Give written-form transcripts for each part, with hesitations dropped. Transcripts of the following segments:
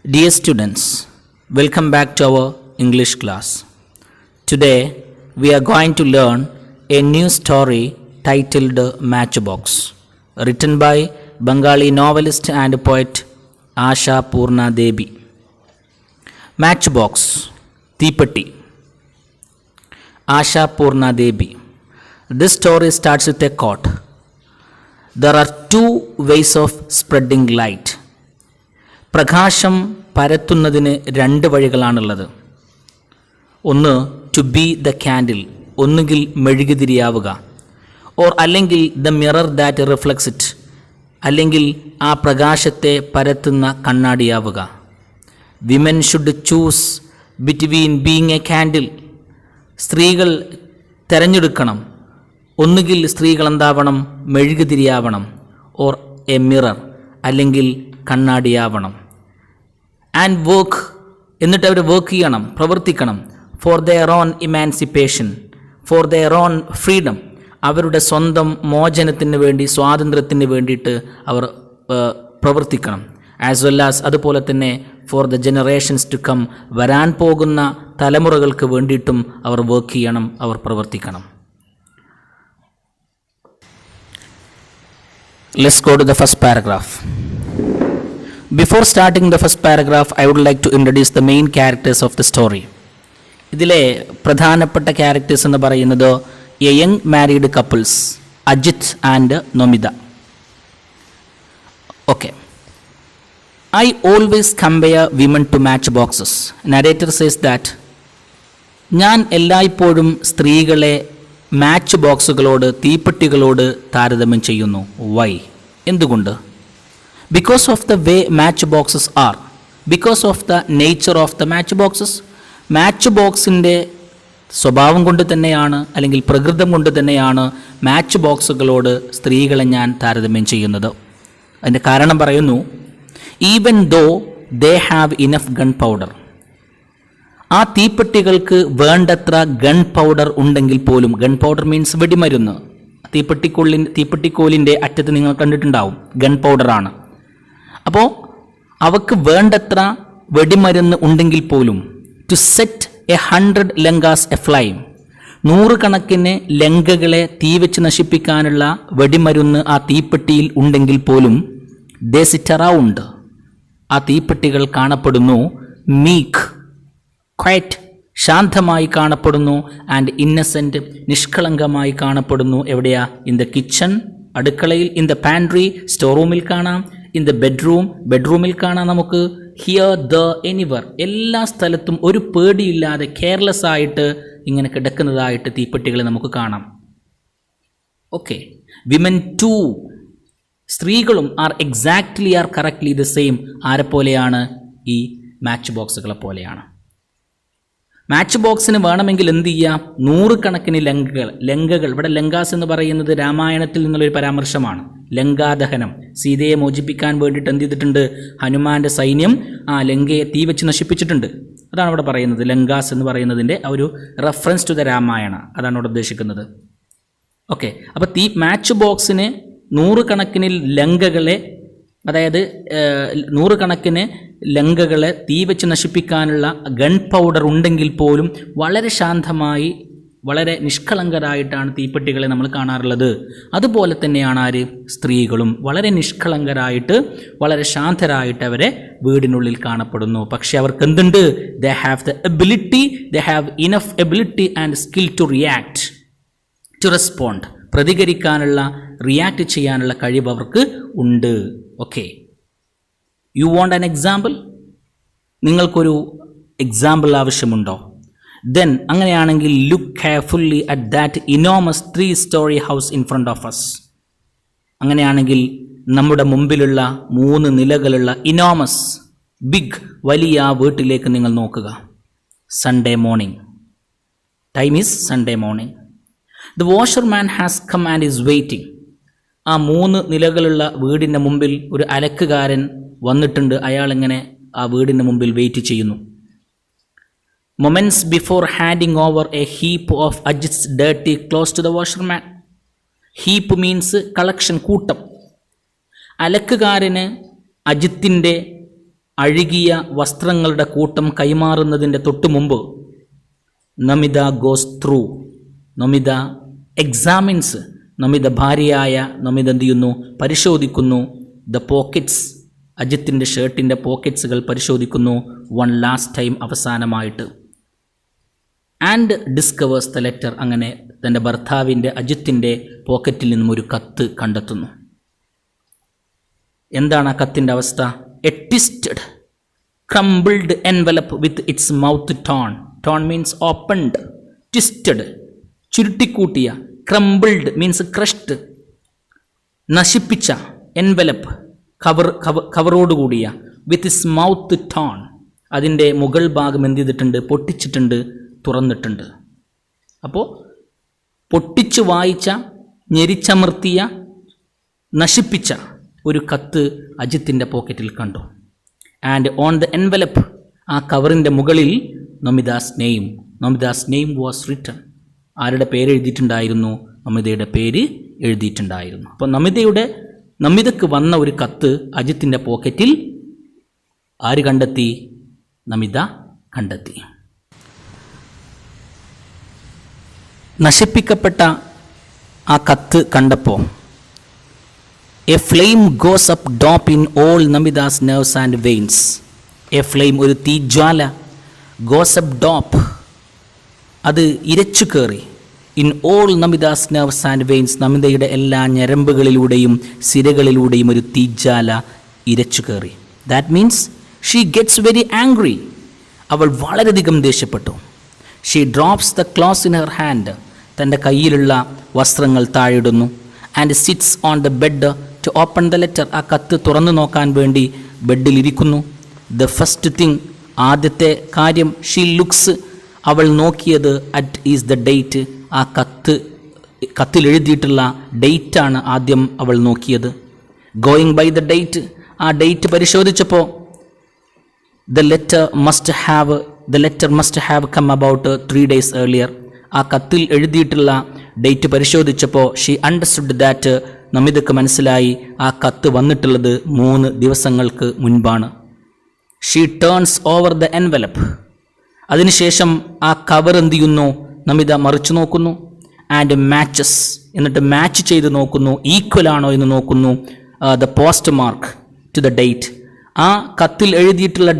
Dear students, welcome back to our English class. Today we are going to learn a new story titled Matchbox, written by Bengali novelist and poet Asha Purna Devi. Matchbox, Teepatti. Asha Purna Devi. This story starts with a quote. There are two ways of spreading light. പ്രകാശം പരത്തുന്നതിന് രണ്ട് വഴികളാണുള്ളത്. ഒന്ന് to B the candle, ഒന്നുകിൽ മെഴുകുതിരിയാവുക, or അല്ലെങ്കിൽ the mirror that reflects it, അല്ലെങ്കിൽ ആ പ്രകാശത്തെ പരത്തുന്ന കണ്ണാടിയാവുക. Women should choose between being a candle. സ്ത്രീകൾ തിരഞ്ഞെടുക്കണം, ഒന്നുകിൽ സ്ത്രീകൾ എന്താവണം, മെഴുകുതിരിയാവണം, ഓർ എ മിറർ, അല്ലെങ്കിൽ കണ്ണാടിയാവണം. ആൻഡ് വർക്ക്, എന്നിട്ട് അവർ വർക്ക് ചെയ്യണം, പ്രവർത്തിക്കണം. For their own emancipation, for their own freedom, അവരുടെ സ്വന്തം മോചനത്തിന് വേണ്ടി, സ്വാതന്ത്ര്യത്തിന് വേണ്ടിയിട്ട് അവർ പ്രവർത്തിക്കണം. ആസ് വെൽ ആസ്, അതുപോലെ തന്നെ for the generations to come, വരാൻ പോകുന്ന തലമുറകൾക്ക് വേണ്ടിയിട്ടും അവർ വർക്ക് ചെയ്യണം, അവർ പ്രവർത്തിക്കണം. Let's go to the first paragraph. Before starting the first paragraph, I would like to introduce the main characters of the story. ഇതിലെ പ്രധാനപ്പെട്ട ക്യാരക്ടേഴ്സ് എന്ന് പറയുന്നത് a young married couples, Ajith and Nomita. Okay. I always compare women to match boxes. Narrator says that ഞാൻ എല്ലായ്പ്പോഴും സ്ത്രീകളെ match ബോക്സുകളോട്, തീപ്പെട്ടികളോട് താരതമ്യം ചെയ്യുന്നു. Y? എന്തുകൊണ്ട്? Because of the way match boxes are, because of the nature of the match boxes. Match ബോക്സിൻ്റെ സ്വഭാവം കൊണ്ട് തന്നെയാണ്, അല്ലെങ്കിൽ പ്രകൃതം കൊണ്ട് തന്നെയാണ് മാച്ച് ബോക്സുകളോട് സ്ത്രീകളെ ഞാൻ താരതമ്യം ചെയ്യുന്നത്. അതിൻ്റെ കാരണം പറയുന്നു, even though they have enough gun powder. ആ തീപ്പെട്ടികൾക്ക് വേണ്ടത്ര ഗൺ പൗഡർ ഉണ്ടെങ്കിൽ പോലും, ഗൺ പൗഡർ മീൻസ് വെടിമരുന്ന്, തീപ്പെട്ടിക്കോലിൻ്റെ അറ്റത്ത് നിങ്ങൾ കണ്ടിട്ടുണ്ടാവും, ഗൺ പൗഡറാണ്. അപ്പോൾ അവക്ക് വേണ്ടത്ര വെടിമരുന്ന് ഉണ്ടെങ്കിൽ പോലും, ടു സെറ്റ് 100 ലങ്കാസ് എ ഫ്ലൈം, 100 കണക്കിന് ലങ്കകളെ തീ വെച്ച് നശിപ്പിക്കാനുള്ള വെടിമരുന്ന് ആ തീപ്പെട്ടിയിൽ ഉണ്ടെങ്കിൽ പോലും, ദേ സിറ്റ് അറൗണ്ട്, ആ തീപ്പെട്ടികൾ കാണപ്പെടുന്നു, മീക്ക്, ക്വയറ്റ്, ശാന്തമായി കാണപ്പെടുന്നു, ആൻഡ് ഇന്നസെൻറ്റ്, നിഷ്കളങ്കമായി കാണപ്പെടുന്നു. എവിടെയാ? ഇൻ ദ കിച്ചൺ, അടുക്കളയിൽ, ഇൻ ദ പാൻട്രി, സ്റ്റോർ റൂമിൽ കാണാം, ഇൻ ദ ബെഡ്റൂമിൽ കാണാം നമുക്ക്, ഹിയർ, ദ, എനിവർ, എല്ലാ സ്ഥലത്തും ഒരു പേടിയില്ലാതെ കെയർലെസ് ആയിട്ട് ഇങ്ങനെ കിടക്കുന്നതായിട്ട് തീപ്പെട്ടികളെ നമുക്ക് കാണാം. ഓക്കെ. വിമൻ ടു, സ്ത്രീകളും ആർ കറക്റ്റ്ലി ദ സെയിം. ആരെപ്പോലെയാണ്? ഈ മാച്ച് ബോക്സുകളെ പോലെയാണ്. മാച്ച് ബോക്സിന് വേണമെങ്കിൽ എന്ത് ചെയ്യാം? 100 കണക്കിന് ലങ്കകൾ. ഇവിടെ ലങ്കാസ് എന്ന് പറയുന്നത് രാമായണത്തിൽ നിന്നുള്ളൊരു പരാമർശമാണ്. ലങ്കാദഹനം, സീതയെ മോചിപ്പിക്കാൻ വേണ്ടിയിട്ട് എന്ത് ചെയ്തിട്ടുണ്ട്? ഹനുമാന്റെ സൈന്യം ആ ലങ്കയെ തീ വെച്ച് നശിപ്പിച്ചിട്ടുണ്ട്. അതാണ് ഇവിടെ പറയുന്നത്. ലങ്കാസ് എന്ന് പറയുന്നതിൻ്റെ ഒരു റെഫറൻസ് ടു ദ രാമായണ, അതാണ് ഇവിടെ ഉദ്ദേശിക്കുന്നത്. ഓക്കെ. അപ്പോൾ മാച്ച് ബോക്സിന് 100 കണക്കിന് ലങ്കകളെ, അതായത് 100 കണക്കിന് ലങ്കകളെ തീ വെച്ച് നശിപ്പിക്കാനുള്ള ഗൺ പൗഡർ ഉണ്ടെങ്കിൽ പോലും വളരെ ശാന്തമായി, വളരെ നിഷ്കളങ്കരായിട്ടാണ് തീപ്പെട്ടികളെ നമ്മൾ കാണാറുള്ളത്. അതുപോലെ തന്നെയാണ് ആര്? സ്ത്രീകളും വളരെ നിഷ്കളങ്കരായിട്ട്, വളരെ ശാന്തരായിട്ട് അവരെ വീടിനുള്ളിൽ കാണപ്പെടുന്നു. പക്ഷെ അവർക്ക് എന്തുണ്ട്? They have the ability, they have enough ability and skill to react, to respond, പ്രതികരിക്കാനുള്ള, റിയാക്ട് ചെയ്യാനുള്ള കഴിവ് അവർക്ക് ഉണ്ട്. Okay. You want an example? നിങ്ങൾക്കൊരു എക്സാമ്പിൾ ആവശ്യമുണ്ടോ? ദെൻ അങ്ങനെയാണെങ്കിൽ look carefully at that enormous 3-story house in front of us. അങ്ങനെയാണെങ്കിൽ നമ്മുടെ മുമ്പിലുള്ള 3 നിലകളുള്ള ഇനോമസ്, ബിഗ്, വലിയ ആ വീട്ടിലേക്ക് നിങ്ങൾ നോക്കുക. Sunday morning, time is Sunday morning. The washerman has come and is waiting. ആ 3 നിലകളുള്ള വീടിൻ്റെ മുമ്പിൽ ഒരു അലക്കുകാരൻ വന്നിട്ടുണ്ട്. അയാളിങ്ങനെ ആ വീടിൻ്റെ മുമ്പിൽ വെയിറ്റ് ചെയ്യുന്നു. Moments before handing over a heap of Ajit's dirty clothes to the washerman. Heap means collection, കൂട്ടം. അലക്കുകാരന് അജിത്തിൻ്റെ അഴുകിയ വസ്ത്രങ്ങളുടെ കൂട്ടം കൈമാറുന്നതിൻ്റെ തൊട്ടു മുമ്പ് Namita goes through, Namita examines, Namita ഭാര്യയായ നമിത എന്ത് ചെയ്യുന്നു, പരിശോധിക്കുന്നു ദ പോക്കറ്റ്സ്, അജിത്തിൻ്റെ ഷർട്ടിൻ്റെ പോക്കറ്റ്സുകൾ പരിശോധിക്കുന്നു വൺ ലാസ്റ്റ് ടൈം, അവസാനമായിട്ട്. ആൻഡ് ഡിസ്കവേഴ്സ് ദ ലെറ്റർ, അങ്ങനെ തൻ്റെ ഭർത്താവിൻ്റെ അജിത്തിൻ്റെ പോക്കറ്റിൽ നിന്നും ഒരു കത്ത് കണ്ടെത്തുന്നു. എന്താണ് ആ കത്തിൻ്റെ അവസ്ഥ? A twisted crumbled envelope with its mouth torn. Torn means opened, twisted ചുരുട്ടിക്കൂട്ടിയ, ക്രംബിൾഡ് മീൻസ് ക്രഷ്ഡ് നശിപ്പിച്ച, എൻവലപ്പ് കവറോടുകൂടിയ, വിത്ത് ഇറ്റ്സ് മൗത്ത് ടോൺ അതിൻ്റെ മുകൾ ഭാഗം എന്ത് ചെയ്തിട്ടുണ്ട്, പൊട്ടിച്ചിട്ടുണ്ട്, തുറന്നിട്ടുണ്ട്. അപ്പോൾ പൊട്ടിച്ചു വായിച്ച, ഞെരിച്ചമർത്തിയ, നശിപ്പിച്ച ഒരു കത്ത് അജിത്തിൻ്റെ പോക്കറ്റിൽ കണ്ടു. ആൻഡ് ഓൺ ദ എൻവലപ്പ്, ആ കവറിൻ്റെ മുകളിൽ നമിതാസ് നെയിം, നമിതാസ് നെയിം വാസ് റിട്ടൺ. ആരുടെ പേര് എഴുതിയിട്ടുണ്ടായിരുന്നു? നമിതയുടെ പേര് എഴുതിയിട്ടുണ്ടായിരുന്നു. അപ്പോൾ നമിതയ്ക്ക് വന്ന ഒരു കത്ത് അജിത്തിൻ്റെ പോക്കറ്റിൽ ആര് കണ്ടെത്തി? നമിത കണ്ടെത്തി. നശിപ്പിക്കപ്പെട്ട ആ കത്ത് കണ്ടപ്പോൾ a flame goes up dope in all Namita's nerves and veins. A flame, ഒരു തീജ്വാല, ഗോസ് അപ്പ് ഡോപ്പ്, അത് ഇരച്ചു കയറി, in all Namita's nerves and veins, നമിതയുടെ എല്ലാ ഞരമ്പുകളിലൂടെയും സിരകളിലൂടെയും ഒരു തീജ്വാല ഇരച്ചു കയറി. That means she gets very angry. അവൾ വളരെയധികം ദേഷ്യപ്പെട്ടു. She drops the clothes in her hand, തൻ്റെ കയ്യിലുള്ള വസ്ത്രങ്ങൾ താഴെയിടുന്നു. And sits on the bed to open the letter, ആ കത്ത് തുറന്നു നോക്കാൻ വേണ്ടി ബെഡിലിരിക്കുന്നു. ദ ഫസ്റ്റ് തിങ്, ആദ്യത്തെ കാര്യം, ഷീ ലുക്സ്, അവൾ നോക്കിയത് അറ്റ് ഈസ് ദ ഡേറ്റ്, ആ കത്തിൽ എഴുതിയിട്ടുള്ള ഡേറ്റാണ് ആദ്യം അവൾ നോക്കിയത്. ഗോയിങ് ബൈ ദ ഡേറ്റ്, ആ ഡേറ്റ് പരിശോധിച്ചപ്പോൾ the letter must have come about 3 days earlier. ആ കത്തിൽ എഴുതിയിട്ടുള്ള ഡേറ്റ് പരിശോധിച്ചപ്പോൾ ഷീ അണ്ടർസ്റ്റുഡ് ദാറ്റ്, നമിതയ്ക്ക് മനസ്സിലായി ആ കത്ത് വന്നിട്ടുള്ളത് 3 ദിവസങ്ങൾക്ക് മുൻപാണ്. She turns over the envelope, അതിനുശേഷം ആ കവർ എന്ത് ചെയ്യുന്നു, നമിത മറിച്ചു നോക്കുന്നു. ആൻഡ് മാച്ചസ്, എന്നിട്ട് മാച്ച് ചെയ്ത് നോക്കുന്നു, ഈക്വൽ ആണോ എന്ന് നോക്കുന്നു. The post mark to the date, ആ കത്തിൽ എഴുതിയിട്ടുള്ള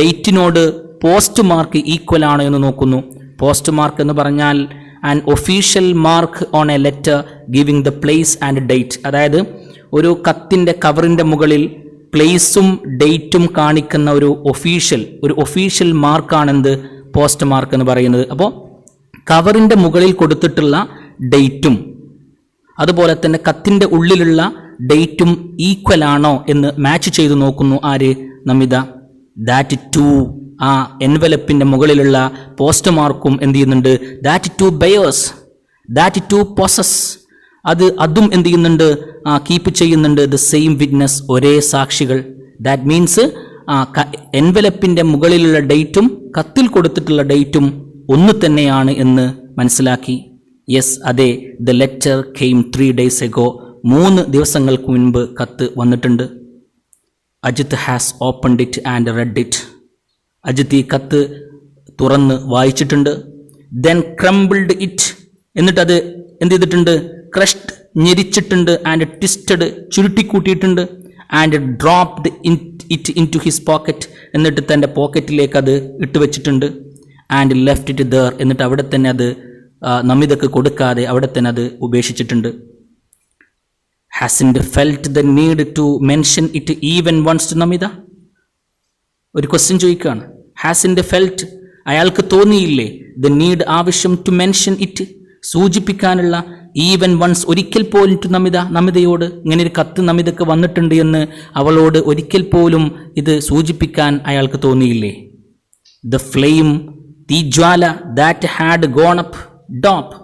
ഡേറ്റിനോട് പോസ്റ്റ് മാർക്ക് ഈക്വൽ ആണോ എന്ന് നോക്കുന്നു. പോസ്റ്റ് മാർക്ക് എന്ന് പറഞ്ഞാൽ an official mark on A letter giving the place and date. അതായത് ഒരു കത്തിൻ്റെ കവറിൻ്റെ മുകളിൽ പ്ലേസും ഡേറ്റും കാണിക്കുന്ന ഒരു ഒഫീഷ്യൽ മാർക്കാണെന്ത്, പോസ്റ്റ് മാർക്ക് എന്ന് പറയുന്നത്. അപ്പോൾ കവറിൻ്റെ മുകളിൽ കൊടുത്തിട്ടുള്ള ഡേറ്റും അതുപോലെ തന്നെ കത്തിൻ്റെ ഉള്ളിലുള്ള ഡേറ്റും ഈക്വൽ ആണോ എന്ന് മാച്ച് ചെയ്ത് നോക്കുന്നു. ആര്? നമിത. ദാറ്റ് ടു, ആ എൻവലപ്പിൻ്റെ മുകളിലുള്ള പോസ്റ്റ് മാർക്കും എന്ത് ചെയ്യുന്നുണ്ട്, that to buyers, that to possess, അതും എന്ത് ചെയ്യുന്നുണ്ട്, കീപ്പ് ചെയ്യുന്നുണ്ട്. ദ സെയിം വിറ്റ്നസ്, ഒരേ സാക്ഷികൾ. ദാറ്റ് മീൻസ് എൻവലപ്പിൻ്റെ മുകളിലുള്ള ഡേറ്റും കത്തിൽ കൊടുത്തിട്ടുള്ള ഡേറ്റും ഒന്ന് തന്നെയാണ് എന്ന് മനസ്സിലാക്കി. യെസ്, അതെ, the letter came 3 days ago, 3 ദിവസങ്ങൾക്ക് മുൻപ് കത്ത് വന്നിട്ടുണ്ട്. Ajith has opened it and red it. Ajith ഈ കത്ത് തുറന്ന് വായിച്ചിട്ടുണ്ട്. ദെൻ ക്രംബിൾഡ് ഇറ്റ്, എന്നിട്ട് അത് എന്ത് ചെയ്തിട്ടുണ്ട്, ക്രഷ്ഡ് ഞെരിച്ചിട്ടുണ്ട്. ആൻഡ് ട്വിസ്റ്റഡ് ചുരുട്ടിക്കൂട്ടിയിട്ടുണ്ട്. And dropped it in to his pocket, എന്നിട്ട് തൻ്റെ പോക്കറ്റിലേക്ക് അത് ഇട്ട് വെച്ചിട്ടുണ്ട്. ആൻഡ് ലെഫ്റ്റ് ഇറ്റ് ദർ, എന്നിട്ട് അവിടെ തന്നെ അത് നമിതക്ക് കൊടുക്കാതെ അവിടെ തന്നെ അത് ഉപേക്ഷിച്ചിട്ടുണ്ട്. Hasn't felt the need to mention it even once to Namita. ഒരു ക്വസ്റ്റ്യൻ ചോദിക്കുകയാണ്. ഹാസിൻഡ് ഫെൽറ്റ്, അയാൾക്ക് തോന്നിയില്ലേ, ദ നീഡ്, ആവശ്യം, ടു മെൻഷൻ ഇറ്റ്, സൂചിപ്പിക്കാനുള്ള, ഈവൻ വൺസ്, ഒരിക്കൽ പോലും, ടു നമിത, നമിതയോട് ഇങ്ങനെ ഒരു കത്ത് നമിതക്ക് വന്നിട്ടുണ്ട് എന്ന് അവളോട് ഒരിക്കൽ പോലും ഇത് സൂചിപ്പിക്കാൻ അയാൾക്ക് തോന്നിയില്ലേ. ദ ഫ്ലെയിം, തീജ്വാല, that had gone up dope,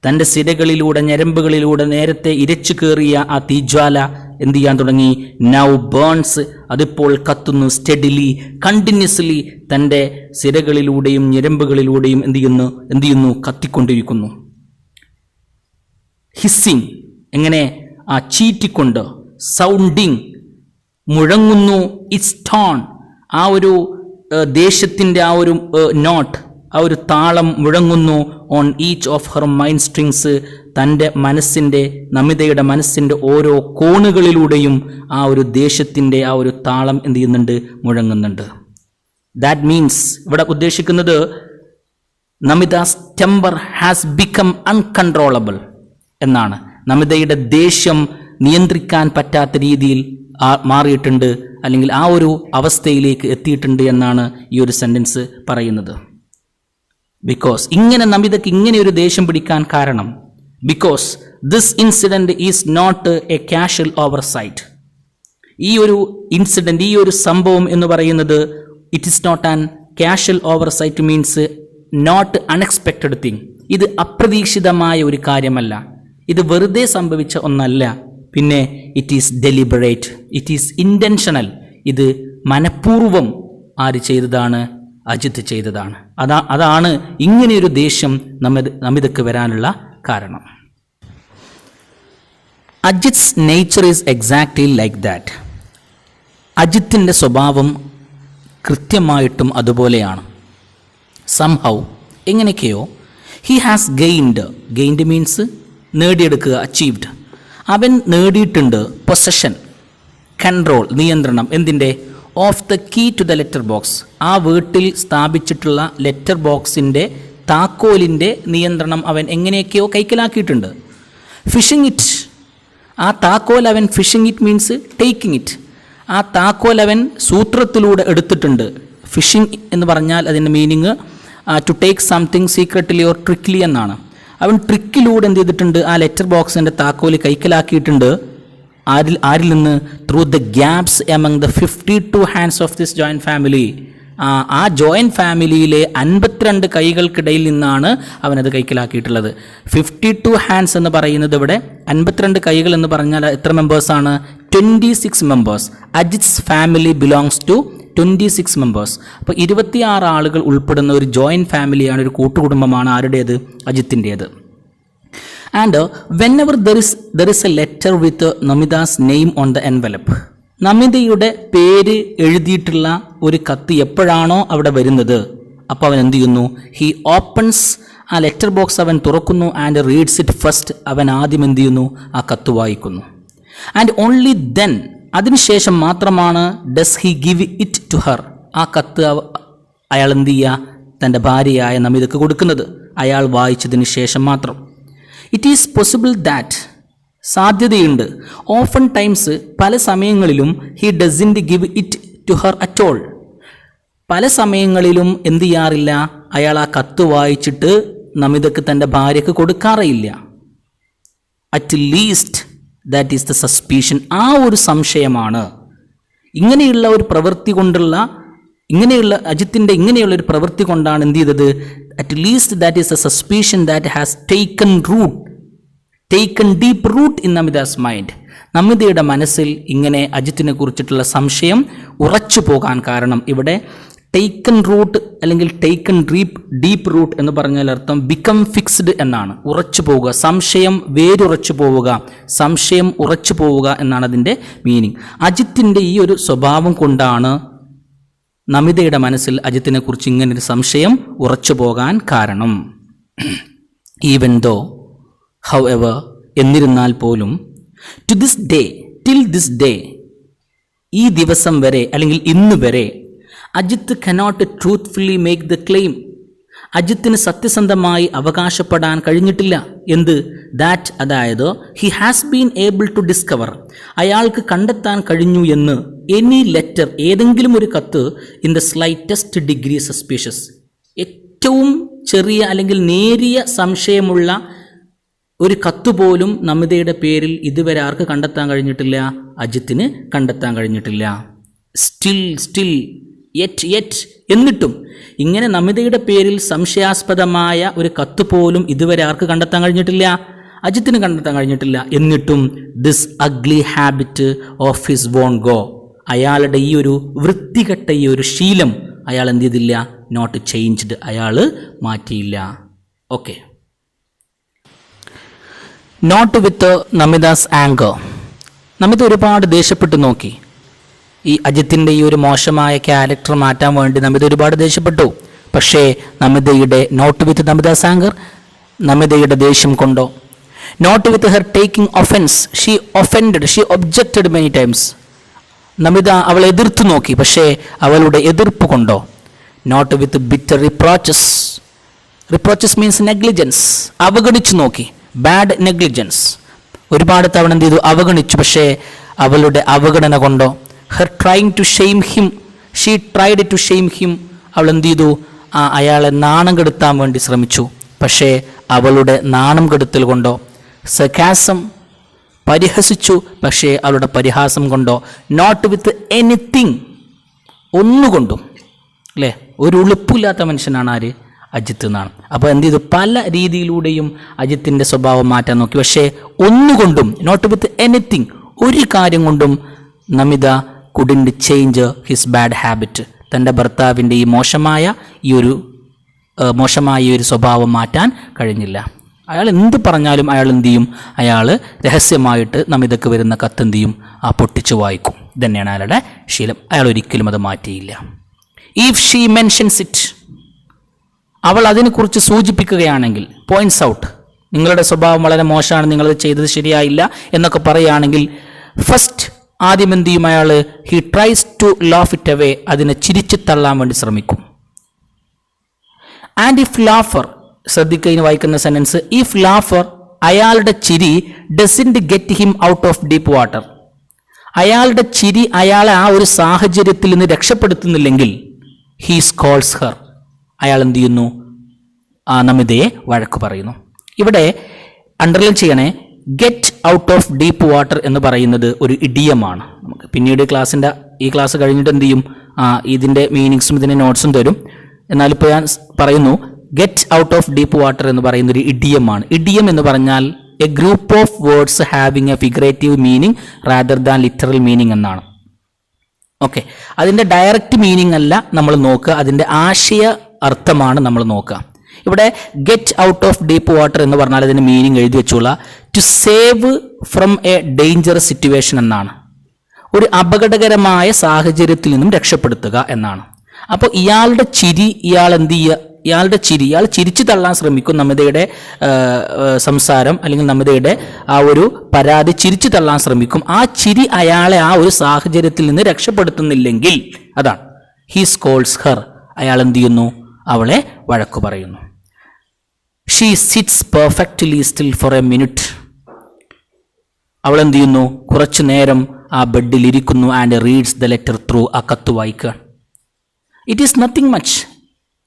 തൻ്റെ സിരകളിലൂടെ ഞരമ്പുകളിലൂടെ നേരത്തെ ഇരച്ചു കയറിയ ആ തീജ്വാല എന്ത് ചെയ്യാൻ തുടങ്ങി, നൗ ബേൺസ്, അതിപ്പോൾ കത്തുന്നു, സ്റ്റെഡിലി, കണ്ടിന്യൂസ്ലി, തൻ്റെ സിരകളിലൂടെയും ഞരമ്പുകളിലൂടെയും എന്ത് ചെയ്യുന്നു, കത്തിക്കൊണ്ടിരിക്കുന്നു. ഹിസ്സിങ്, എങ്ങനെ, ആ ചീറ്റിക്കൊണ്ട്, സൗണ്ടിങ്, മുഴങ്ങുന്നു, ഇറ്റ്സ് ടോൺ, ആ ഒരു ദേശത്തിൻ്റെ ആ ഒരു നോട്ട്, ആ ഒരു താളം മുഴങ്ങുന്നു. On each of her mind strings, തൻ്റെ മനസ്സിൻ്റെ, നമിതയുടെ മനസ്സിൻ്റെ ഓരോ കോണുകളിലൂടെയും ആ ഒരു ദേശത്തിൻ്റെ ആ ഒരു താളം എന്ത് ചെയ്യുന്നുണ്ട്, മുഴങ്ങുന്നുണ്ട്. ദാറ്റ് മീൻസ് ഇവിടെ ഉദ്ദേശിക്കുന്നത് നമിതാസ് ടെമ്പർ ഹാസ് ബിക്കം അൺകൺട്രോളബിൾ എന്നാണ്. നമിതയുടെ ദേഷ്യം നിയന്ത്രിക്കാൻ പറ്റാത്ത രീതിയിൽ മാറിയിട്ടുണ്ട്, അല്ലെങ്കിൽ ആ ഒരു അവസ്ഥയിലേക്ക് എത്തിയിട്ടുണ്ട് എന്നാണ് ഈ ഒരു സെൻറ്റൻസ് പറയുന്നത്. ബിക്കോസ് ഇങ്ങനെ നമിതയ്ക്ക് ഇങ്ങനെ ഒരു ദേഷ്യം പിടിക്കാൻ കാരണം, because this incident is not a casual oversight. ഈ ഒരു ഇൻസിഡൻറ്റ്, ഈ ഒരു സംഭവം എന്ന് പറയുന്നത് it is not an casual oversight, means not unexpected thing. ഇത് അപ്രതീക്ഷിതമായ ഒരു കാര്യമല്ല, ഇത് വെറുതെ സംഭവിച്ച ഒന്നല്ല. പിന്നെ it is deliberate, it is intentional. ഇത് മനഃപൂർവ്വം ആര് ചെയ്തതാണ്? അജിത്ത് ചെയ്തതാണ്. അതാണ് ഇങ്ങനെയൊരു ദേഷ്യം നമിതയ്ക്ക് വരാനുള്ള കാരണം. Ajit's nature is exactly like that. അജിത്തിൻ്റെ സ്വഭാവം കൃത്യമായിട്ടും അതുപോലെയാണ്. സംഹൗ, എങ്ങനെയൊക്കെയോ, ഹി ഹാസ് ഗെയിൻഡ് മീൻസ് നേടിയെടുക്കുക, അച്ചീവ്ഡ്. അവൻ നേടിയിട്ടുണ്ട് പൊസഷൻ, കൺട്രോൾ, നിയന്ത്രണം. എന്തിൻ്റെ? Of the key to the letter box. ആ വീട്ടിൽ സ്ഥാപിച്ചിട്ടുള്ള ലെറ്റർ ബോക്സിൻ്റെ താക്കോലിൻ്റെ നിയന്ത്രണം അവൻ എങ്ങനെയൊക്കെയോ കൈക്കലാക്കിയിട്ടുണ്ട്. ഫിഷിംഗ് ഇറ്റ്, ആ താക്കോൽ അവൻ, fishing it means taking it. ആ താക്കോൽ അവൻ സൂത്രത്തിലൂടെ എടുത്തിട്ടുണ്ട്. ഫിഷിംഗ് എന്ന് പറഞ്ഞാൽ അതിൻ്റെ meaning to take something secretly or trickly എന്നാണ്. അവൻ ട്രിക്കിലൂടെ എന്ത് ചെയ്തിട്ടുണ്ട്? ആ ലെറ്റർ ബോക്സിൻ്റെ താക്കോല് കൈക്കലാക്കിയിട്ടുണ്ട്. ആരിൽ നിന്ന്? Through the gaps among the 52 hands of this joint family. ആ ജോയിൻറ്റ് ഫാമിലിയിലെ 52 കൈകൾക്കിടയിൽ നിന്നാണ് അവനത് കൈക്കലാക്കിയിട്ടുള്ളത്. 52 ഹാൻഡ്സ് എന്ന് പറയുന്നത് ഇവിടെ 52 കൈകൾ എന്ന് പറഞ്ഞാൽ എത്ര മെമ്പേഴ്സാണ്? 26 members. Ajit's family belongs to 26 members. അപ്പോൾ 26 ആളുകൾ ഉൾപ്പെടുന്ന ഒരു ജോയിൻറ്റ് ഫാമിലിയാണ്, ഒരു കൂട്ടുകുടുംബമാണ്. ആരുടേത്? അജിത്തിൻ്റേത്. And whenever there is a letter with Namita's name on the envelope, നമിതയുടെ പേര് എഴുതിയിട്ടുള്ള ഒരു കത്ത് എപ്പോഴാണോ അവിടെ വരുന്നത്, അപ്പോൾ അവൻ എന്ത് ചെയ്യുന്നു? ഹി ഓപ്പൺസ്, ആ ലെറ്റർ ബോക്സ് അവൻ തുറക്കുന്നു. ആൻഡ് റീഡ്സ് ഇറ്റ് ഫസ്റ്റ്, അവൻ ആദ്യം എന്ത് ചെയ്യുന്നു? ആ കത്ത് വായിക്കുന്നു. ആൻഡ് ഓൺലി ദെൻ, അതിനുശേഷം മാത്രമാണ് does he give it to her, ആ കത്ത് അയാൾ എന്ത് ചെയ്യുക? തൻ്റെ ഭാര്യയായ നമിതയ്ക്ക് കൊടുക്കുന്നത്. അയാൾ വായിച്ചതിന് ശേഷം മാത്രം. ഇറ്റ് ഈസ് പോസിബിൾ ദാറ്റ്, സാധ്യതയുണ്ട്. ഓഫൺ ടൈംസ്, പല സമയങ്ങളിലും he doesn't give it to her at all, പല സമയങ്ങളിലും എന്ത് ചെയ്യാറില്ല? അയാൾ ആ കത്ത് വായിച്ചിട്ട് നമിതയ്ക്ക്, തൻ്റെ ഭാര്യയ്ക്ക് കൊടുക്കാറേയില്ല. At least that is the suspicion, ആ ഒരു സംശയമാണ്. ഇങ്ങനെയുള്ള ഒരു പ്രവൃത്തി കൊണ്ടുള്ള, അജിത്തിൻ്റെ ഇങ്ങനെയുള്ളൊരു പ്രവൃത്തി കൊണ്ടാണ് എന്ത് ചെയ്തത്? At least that is the suspicion that has taken deep root in Namita's mind. നമിതയുടെ മനസ്സിൽ ഇങ്ങനെ അജിത്തിനെ കുറിച്ചിട്ടുള്ള സംശയം ഉറച്ചു പോകാൻ കാരണം, ഇവിടെ ടേക്കൺ റൂട്ട് അല്ലെങ്കിൽ ടേക്കൺ ഡീപ്പ് റൂട്ട് എന്ന് പറഞ്ഞാൽ അർത്ഥം ബിക്കം ഫിക്സ്ഡ് എന്നാണ്. ഉറച്ചു പോവുക, സംശയം വേരുറച്ചു പോവുക, സംശയം ഉറച്ചു പോവുക എന്നാണ് അതിൻ്റെ മീനിങ്. അജിത്തിൻ്റെ ഈ ഒരു സ്വഭാവം കൊണ്ടാണ് നമിതയുടെ മനസ്സിൽ അജിത്തിനെ കുറിച്ച് ഇങ്ങനൊരു സംശയം ഉറച്ചു പോകാൻ കാരണം. ഈവൻ ദോ, ഹൗഎവർ, എന്നിരുന്നാൽ പോലും, ടിൽ ദിസ് ഡേ, ഈ ദിവസം വരെ അല്ലെങ്കിൽ ഇന്ന് വരെ, Ajith cannot truthfully make the claim, അജിത്തിന് സത്യസന്ധമായി അവകാശപ്പെടാൻ കഴിഞ്ഞിട്ടില്ല. എന്ത്? ദാറ്റ്, അതായത് he has been able to discover, അയാൾക്ക് കണ്ടെത്താൻ കഴിഞ്ഞു എന്ന്, എനി ലെറ്റർ, ഏതെങ്കിലും ഒരു കത്ത്, in the slightest degree suspicious, ഏറ്റവും ചെറിയ അല്ലെങ്കിൽ നേരിയ സംശയമുള്ള ഒരു കത്ത് പോലും നമിതയുടെ പേരിൽ ഇതുവരെ ആർക്ക് കണ്ടെത്താൻ കഴിഞ്ഞിട്ടില്ല? അജിത്തിന് കണ്ടെത്താൻ കഴിഞ്ഞിട്ടില്ല. സ്റ്റിൽ യെറ്റ്, എന്നിട്ടും ഇങ്ങനെ നമിതയുടെ പേരിൽ സംശയാസ്പദമായ ഒരു കത്ത് പോലും ഇതുവരെ ആർക്ക് കണ്ടെത്താൻ കഴിഞ്ഞിട്ടില്ല? അജിത്തിന് കണ്ടെത്താൻ കഴിഞ്ഞിട്ടില്ല. എന്നിട്ടും this ugly habit of his won't go, അയാളുടെ ഈ ഒരു വൃത്തികെട്ട ഈ ഒരു ശീലം അയാൾ എന്ത് ചെയ്തില്ല? നോട്ട് ചേഞ്ച്ഡ്, അയാൾ മാറ്റിയില്ല. Okay. Not with Namita's anger, Namita ഒരുപാട് ദേഷ്യപ്പെട്ടു നോക്കി. ഈ അജിത്തിൻ്റെ ഈ ഒരു മോശമായ ക്യാരക്ടർ മാറ്റാൻ വേണ്ടി നമിത ഒരുപാട് ദേഷ്യപ്പെട്ടു. പക്ഷേ നമിതയുടെ നോട്ട് വിത്ത് നമിത സാങ്കർ, നമിതയുടെ ദേഷ്യം കൊണ്ടോ, not with her taking offence, she offended, she objected many times. Namita അവളെ എതിർത്തു നോക്കി, പക്ഷേ അവളുടെ എതിർപ്പ് കൊണ്ടോ, not with bitter reproaches, reproaches means negligence, അവഗണിച്ചു നോക്കി, ബാഡ് നെഗ്ലിജൻസ്, ഒരുപാട് തവണ എന്ത് ചെയ്തു, അവഗണിച്ചു. പക്ഷേ അവളുടെ അവഗണന കൊണ്ടോ, her trying to shame him, she tried to shame him, അവൾ എന്ത് ചെയ്തു, അയാളെ നാണം കെടുത്താൻ വേണ്ടി ശ്രമിച്ചു. പക്ഷേ അവളുടെ നാണം കെടുത്തൽ കൊണ്ടോ, സർക്കാസം, പരിഹസിച്ചു, പക്ഷേ അവളുടെ പരിഹാസം കൊണ്ടോ, നോട്ട് വിത്ത് എനിത്തിങ്, ഒന്നുകൊണ്ടും, അല്ലേ, ഒരു ഉളുപ്പില്ലാത്ത മനുഷ്യനാണ് ആര്, അജിത്ത് എന്നാണ്. അപ്പോൾ എന്ത് ചെയ്തു, പല രീതിയിലൂടെയും അജിത്തിൻ്റെ സ്വഭാവം മാറ്റാൻ നോക്കി. പക്ഷേ ഒന്നുകൊണ്ടും, നോട്ട് വിത്ത് എനിത്തിങ്, ഒരു കാര്യം കൊണ്ടും Namita couldn't change his bad habit, തൻ്റെ ഭർത്താവിൻ്റെ ഈ മോശമായ ഒരു സ്വഭാവം മാറ്റാൻ കഴിഞ്ഞില്ല. അയാൾ എന്ത് പറഞ്ഞാലും അയാൾ എന്ത് ചെയ്യും, അയാൾ രഹസ്യമായിട്ട് നമിതക്ക് വരുന്ന കത്ത് എന്ത് ചെയ്യും, പൊട്ടിച്ചു വായിക്കും. ഇതന്നെയാണ് അയാളുടെ ശീലം. അയാൾ ഒരിക്കലും അത് മാറ്റിയില്ല. ഇഫ് ഷീ മെൻഷൻസ് ഇറ്റ്, അവൾ അതിനെക്കുറിച്ച് സൂചിപ്പിക്കുകയാണെങ്കിൽ, പോയിന്റ്സ് ഔട്ട്, നിങ്ങളുടെ സ്വഭാവം വളരെ മോശമാണ്, നിങ്ങളത് ചെയ്തത് ശരിയായില്ല എന്നൊക്കെ പറയുകയാണെങ്കിൽ, ഫസ്റ്റ് ആദ്യം എന്ത് ചെയ്യും അയാൾ, he tries to laugh it away, അതിനെ ചിരിച്ചു തള്ളാൻ വേണ്ടി ശ്രമിക്കും. ആൻഡ് ഇഫ് ലാഫർ, ശ്രദ്ധിക്കുക വായിക്കുന്ന സെന്റൻസ്, ഇഫ് ലാഫർ, അയാളുടെ ചിരി doesn't get him out of deep water, അയാളുടെ ചിരി അയാളെ ആ ഒരു സാഹചര്യത്തിൽ നിന്ന് രക്ഷപ്പെടുത്തുന്നില്ലെങ്കിൽ, ഹീ സ്കോൾസ് ഹർ, അയാൾ എന്ത് ചെയ്യുന്നു, നമിതയെ വഴക്ക് പറയുന്നു. ഇവിടെ അണ്ടർലൈൻ ചെയ്യണേ, get out of deep water എന്ന് പറയുന്നത് ഒരു ഇഡിയമാണ്. നമുക്ക് പിന്നീട് ഈ ക്ലാസ് കഴിഞ്ഞിട്ട് എന്ത് ചെയ്യും, ഇതിൻ്റെ മീനിങ്സും ഇതിൻ്റെ നോട്ട്സും തരും. എന്നാലിപ്പോൾ ഞാൻ പറയുന്നു, get out of deep water എന്ന് പറയുന്ന ഒരു ഇഡിയമാണ്. ഇഡിയം എന്ന് പറഞ്ഞാൽ a group of words having a figurative meaning rather than literal meaning എന്നാണ്. ഓക്കെ, അതിൻ്റെ ഡയറക്റ്റ് മീനിങ് അല്ല നമ്മൾ നോക്കുക, അതിൻ്റെ ആശയ അർത്ഥമാണ് നമ്മൾ നോക്കുക. ഇവിടെ ഗെറ്റ് ഔട്ട് ഓഫ് ഡീപ്പ് വാട്ടർ എന്ന് പറഞ്ഞാൽ അതിൻ്റെ മീനിങ് എഴുതി വെച്ചോളാം, to save from a dangerous situation എന്നാണ്, ഒരു അപകടകരമായ സാഹചര്യത്തിൽ നിന്നും രക്ഷപ്പെടുത്തുക എന്നാണ്. അപ്പോൾ ഇയാളുടെ ചിരി, ഇയാൾ ചിരിച്ചു തള്ളാൻ ശ്രമിക്കും, നമിതയുടെ സംസാരം അല്ലെങ്കിൽ നമിതയുടെ ആ ഒരു പരാതി ചിരിച്ചു തള്ളാൻ ശ്രമിക്കും. ആ ചിരി അയാളെ ആ ഒരു സാഹചര്യത്തിൽ നിന്ന് രക്ഷപ്പെടുത്തുന്നില്ലെങ്കിൽ, അതാണ് ഹി സ്കോൾസ് ഹർ, അയാൾ എന്ത് ചെയ്യുന്നു, അവളെ വഴക്കു പറയുന്നു. She sits perfectly still for a minute, അവൾ എന്ത് ചെയ്യുന്നു, കുറച്ചു നേരം ആ ബെഡിൽ ഇരിക്കുന്നു. And reads the letter through, ആ കത്ത് വായിക്കുക. It is nothing much,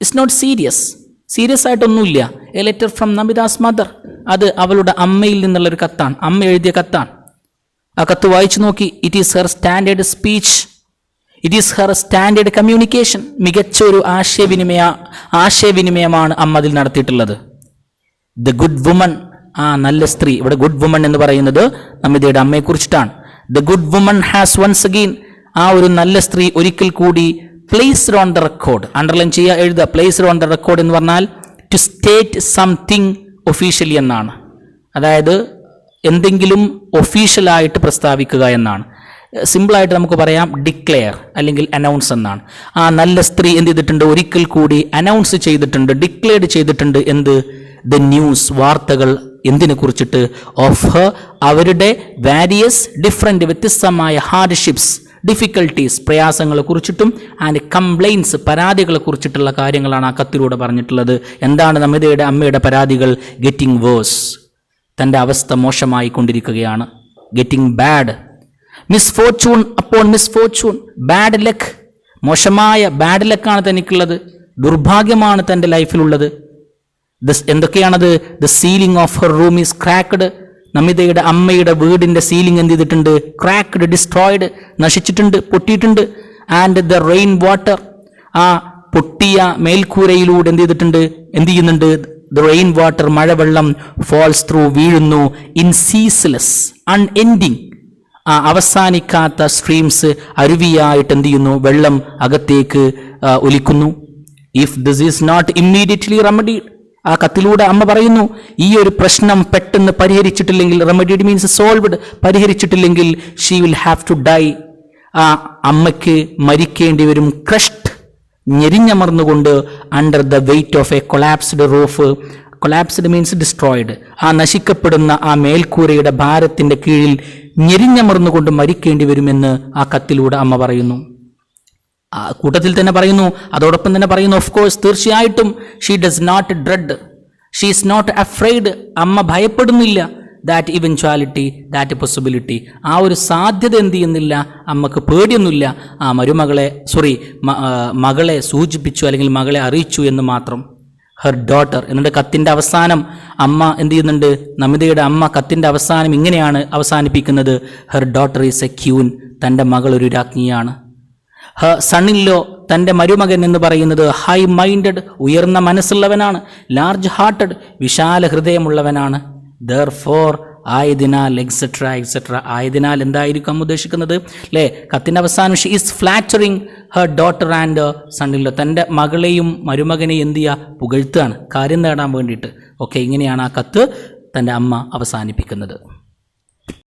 it's not serious ആയിട്ടൊന്നുമില്ല. A letter from Namita's mother, അത് അവളുടെ അമ്മയിൽ നിന്നുള്ളൊരു കത്താണ്, അമ്മ എഴുതിയ കത്താണ്. ആ കത്ത് വായിച്ചു നോക്കി. It is her standard speech, it is her standard communication, മികച്ച ഒരു ആശയവിനിമയമാണ് അമ്മ അതിൽ നടത്തിയിട്ടുള്ളത്. ദ ഗുഡ് വുമൺ, ആ നല്ല സ്ത്രീ, ഇവിടെ ഗുഡ് വുമൺ എന്ന് പറയുന്നത് നമിതയുടെ അമ്മയെ കുറിച്ചിട്ടാണ്. The good woman has once again, ആ ഒരു നല്ല സ്ത്രീ ഒരിക്കൽ കൂടി placed on the record, underline ചെയ്യുക, എഴുതുക. പ്ലേസ്ഡ് ഓൺ ദ റെക്കോർഡ് എന്ന് പറഞ്ഞാൽ ടു സ്റ്റേറ്റ് സംതിങ് ഒഫീഷ്യലി എന്നാണ്, അതായത് എന്തെങ്കിലും ഒഫീഷ്യലായിട്ട് പ്രസ്താവിക്കുക എന്നാണ്. സിമ്പിളായിട്ട് നമുക്ക് പറയാം ഡിക്ലെയർ അല്ലെങ്കിൽ അനൗൺസ് എന്നാണ്. ആ നല്ല സ്ത്രീ എന്ത് ചെയ്തിട്ടുണ്ട്, ഒരിക്കൽ കൂടി അനൗൺസ് ചെയ്തിട്ടുണ്ട്, ഡിക്ലെയർഡ് ചെയ്തിട്ടുണ്ട്. എന്ത്, ദ ന്യൂസ്, വാർത്തകൾ, എന്തിനെ കുറിച്ചിട്ട്, ഓഫ് ഹർ, അവരുടെ വാരിയസ് ഡിഫറെൻറ്റ്, വ്യത്യസ്തമായ ഹാർഡ്ഷിപ്സ്, ഡിഫിക്കൽട്ടീസ്, പ്രയാസങ്ങളെ കുറിച്ചിട്ടും, ആൻഡ് കംപ്ലൈൻസ്, പരാതികളെ കുറിച്ചിട്ടുള്ള കാര്യങ്ങളാണ് ആ കത്തിലൂടെ പറഞ്ഞിട്ടുള്ളത്. എന്താണ് നമിതയുടെ അമ്മയുടെ പരാതികൾ? ഗെറ്റിംഗ് വേഴ്സ്, തൻ്റെ അവസ്ഥ മോശമായി കൊണ്ടിരിക്കുകയാണ്. Getting bad, misfortune upon misfortune, bad luck, മോശമായ ബാഡ് ലക്കാണ് തനിക്കുള്ളത്, ദുർഭാഗ്യമാണ് തൻ്റെ ലൈഫിലുള്ളത്. എന്തൊക്കെയാണത്? The ceiling of her room is cracked, നമിതയുടെ അമ്മയുടെ വീടിൻ്റെ സീലിംഗ് എന്ത് ചെയ്തിട്ടുണ്ട്? ക്രാക്ക്ഡ്, ഡിസ്ട്രോയിഡ്, നശിച്ചിട്ടുണ്ട്, പൊട്ടിയിട്ടുണ്ട്. ആൻഡ് ദ റെയിൻ വാട്ടർ, ആ പൊട്ടിയ മേൽക്കൂരയിലൂടെ എന്ത് ചെയ്യുന്നുണ്ട്? ദ റെയിൻ വാട്ടർ, മഴവെള്ളം, ഫോൾസ് ത്രൂ, വീഴുന്നു. ഇൻ സീസ്ലെസ്, അൺഎൻഡിങ്, ആ അവസാനിക്കാത്ത സ്ട്രീംസ്, അരുവിയായിട്ട് എന്ത് ചെയ്യുന്നു? വെള്ളം അകത്തേക്ക് ഒലിക്കുന്നു. If this is not immediately remedied, ആ കത്തിലൂടെ അമ്മ പറയുന്നു, ഈ ഒരു പ്രശ്നം പെട്ടെന്ന് പരിഹരിച്ചിട്ടില്ലെങ്കിൽ, റെമഡീഡ് മീൻസ് സോൾവ്ഡ്, പരിഹരിച്ചിട്ടില്ലെങ്കിൽ she will have to die, ആ അമ്മയ്ക്ക് മരിക്കേണ്ടി വരും. ക്രഷ്ഡ്, ഞെരിഞ്ഞമർന്നുകൊണ്ട്, under the weight of a collapsed roof. Collapsed means destroyed. ആ നശിക്കപ്പെടുന്ന ആ മേൽക്കൂരയുടെ ഭാരത്തിൻ്റെ കീഴിൽ ഞെരിഞ്ഞമർന്നുകൊണ്ട് മരിക്കേണ്ടി വരുമെന്ന് ആ കത്തിലൂടെ അമ്മ പറയുന്നു. ആ കൂട്ടത്തിൽ തന്നെ പറയുന്നു, അതോടൊപ്പം തന്നെ പറയുന്നു, ഓഫ് കോഴ്സ്, തീർച്ചയായിട്ടും, she does not dread, she is not afraid, അമ്മ ഭയപ്പെടുന്നില്ല, ദാറ്റ് ഇവൻച്വാലിറ്റി, ദാറ്റ് പോസിബിലിറ്റി, ആ ഒരു സാധ്യത എന്ത് ചെയ്യുന്നില്ല, അമ്മക്ക് പേടിയൊന്നുമില്ല. ആ മകളെ സൂചിപ്പിച്ചു, അല്ലെങ്കിൽ മകളെ അറിയിച്ചു എന്ന് മാത്രം. ഹെർ ഡോട്ടർ എന്നിട്ട് കത്തിൻ്റെ അവസാനം അമ്മ എന്ത് ചെയ്യുന്നുണ്ട്, നമിതയുടെ അമ്മ കത്തിൻ്റെ അവസാനം ഇങ്ങനെയാണ് അവസാനിപ്പിക്കുന്നത്, her daughter is A queen, തൻ്റെ മകൾ ഒരു രാജ്ഞിയാണ്. ഹെർ സണ്ണില്ലോ, തൻ്റെ മരുമകൻ എന്ന് പറയുന്നത് ഹൈ മൈൻഡഡ്, ഉയർന്ന മനസ്സുള്ളവനാണ്. ലാർജ് ഹാർട്ടഡ്, വിശാല ഹൃദയമുള്ളവനാണ്. ദെർഫോർ, ആയതിനാൽ, എക്സെട്ര എക്സെട്ര. ആയതിനാൽ എന്തായിരിക്കും ഉദ്ദേശിക്കുന്നത് അല്ലേ? കത്തിൻ്റെ അവസാനം she is flattering her daughter and son in law, തൻ്റെ മകളെയും മരുമകനെയും എന്ത് ചെയ്യുക, പുകഴ്ത്തുകയാണ്, കാര്യം നേടാൻ വേണ്ടിയിട്ട്. ഓക്കെ, ഇങ്ങനെയാണ് ആ കത്ത് തൻ്റെ അമ്മ അവസാനിപ്പിക്കുന്നത്.